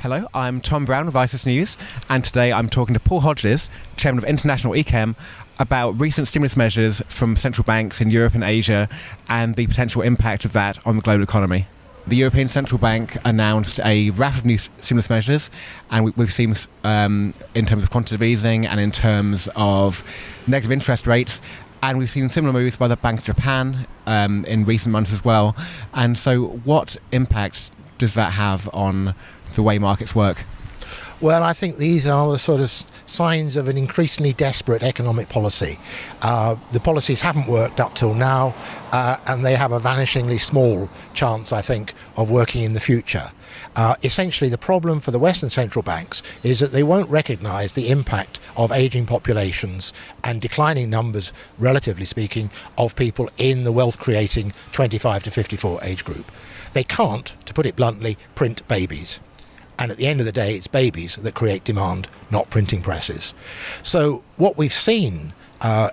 Hello, I'm Tom Brown of ISIS News, and today I'm talking to Paul Hodges, Chairman of International ECHEM, about recent stimulus measures from central banks in Europe and Asia and the potential impact of that on the global economy. The European Central Bank announced a raft of new stimulus measures, and we've seen in terms of quantitative easing and in terms of negative interest rates, and we've seen similar moves by the Bank of Japan in recent months as well. And so what impact does that have on the way markets work? Well, I think these are the sort of signs of an increasingly desperate economic policy. The policies haven't worked up till now, and they have a vanishingly small chance, I think, of working in the future. Essentially, the problem for the Western central banks is that they won't recognise the impact of ageing populations and declining numbers, relatively speaking, of people in the wealth-creating 25 to 54 age group. They can't, to put it bluntly, print babies. And at the end of the day, it's babies that create demand, not printing presses. So what we've seen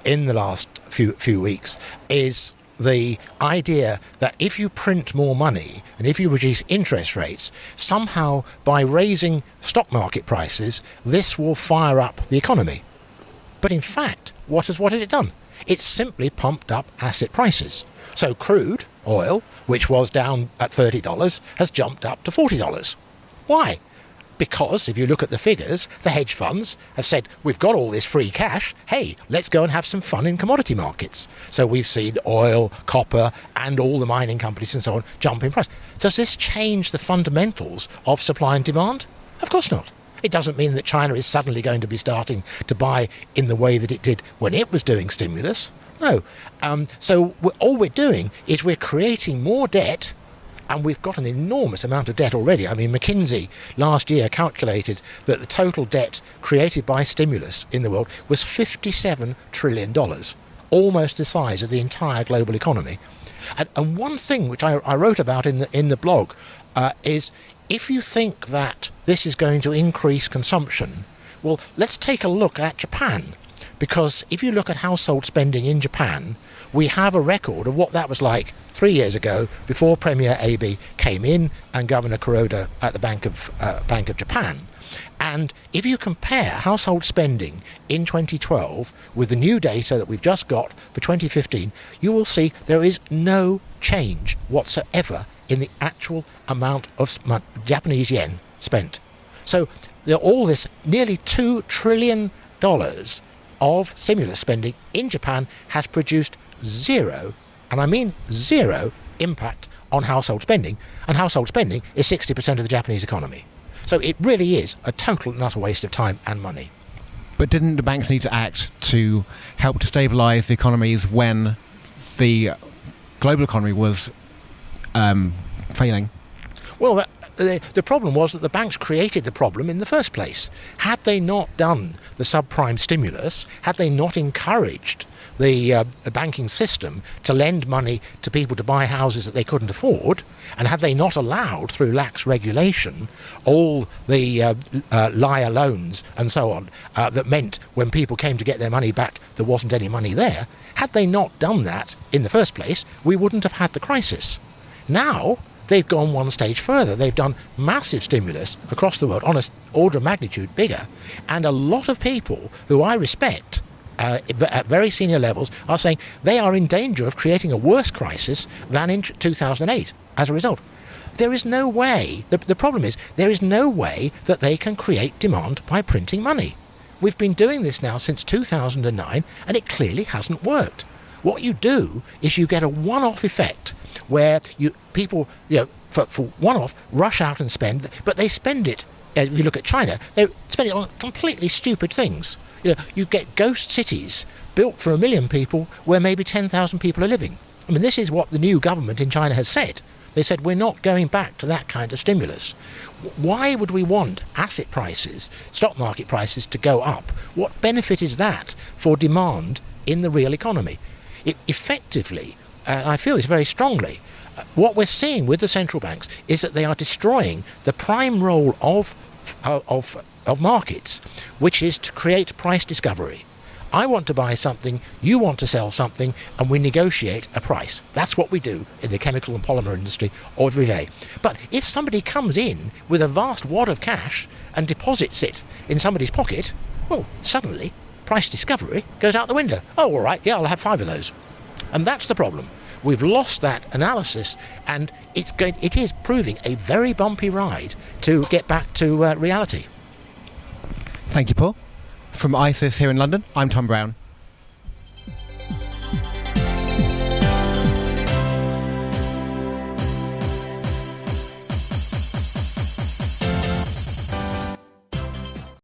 in the last few weeks is the idea that if you print more money and if you reduce interest rates, somehow by raising stock market prices, this will fire up the economy. But in fact, what has it done? It's simply pumped up asset prices. So crude oil, which was down at $30, has jumped up to $40. Why? Because if you look at the figures, the hedge funds have said, we've got all this free cash, hey, let's go and have some fun in commodity markets. So we've seen oil, copper, and all the mining companies and so on jump in price. Does this change the fundamentals of supply and demand? Of course not. It doesn't mean that China is suddenly going to be starting to buy in the way that it did when it was doing stimulus. No. So all we're doing is we're creating more debt, and we've got an enormous amount of debt already. I mean, McKinsey last year calculated that the total debt created by stimulus in the world was $57 trillion, almost the size of the entire global economy. And one thing which I wrote about in the blog is, if you think that this is going to increase consumption, well, let's take a look at Japan. Because if you look at household spending in Japan, we have a record of what that was like 3 years ago, before Premier Abe came in and Governor Kuroda at the Bank of Japan. And if you compare household spending in 2012 with the new data that we've just got for 2015, you will see there is no change whatsoever in the actual amount of Japanese yen spent. So all this nearly $2 trillion of stimulus spending in Japan has produced zero, and I mean zero, impact on household spending, and household spending is 60% of the Japanese economy. So it really is a total and utter waste of time and money. But didn't the banks need to act to help to stabilise the economies when the global economy was failing? Well, the problem was that the banks created the problem in the first place. Had they not done the subprime stimulus, had they not encouraged the banking system to lend money to people to buy houses that they couldn't afford, and had they not allowed, through lax regulation, all the liar loans and so on, that meant when people came to get their money back, there wasn't any money there, had they not done that in the first place, we wouldn't have had the crisis. Now, they've gone one stage further. They've done massive stimulus across the world on an order of magnitude bigger. And a lot of people who I respect at very senior levels are saying they are in danger of creating a worse crisis than in 2008 as a result. There is no way, the problem is, there is no way that they can create demand by printing money. We've been doing this now since 2009, and it clearly hasn't worked. What you do is you get a one-off effect where people, for one-off, rush out and spend, but they spend it, if you look at China, they spend it on completely stupid things. You get ghost cities built for 1 million people where maybe 10,000 people are living. I mean, this is what the new government in China has said. They said, we're not going back to that kind of stimulus. Why would we want asset prices, stock market prices, to go up? What benefit is that for demand in the real economy? Effectively, and I feel this very strongly, what we're seeing with the central banks is that they are destroying the prime role of markets, which is to create price discovery. I want to buy something, you want to sell something, and we negotiate a price. That's what we do in the chemical and polymer industry every day. But if somebody comes in with a vast wad of cash and deposits it in somebody's pocket, well, suddenly price discovery goes out the window. Oh, all right, yeah, I'll have 5 of those. And that's the problem. We've lost that analysis, and it is proving a very bumpy ride to get back to reality. Thank you, Paul. From ICIS here in London, I'm Tom Brown.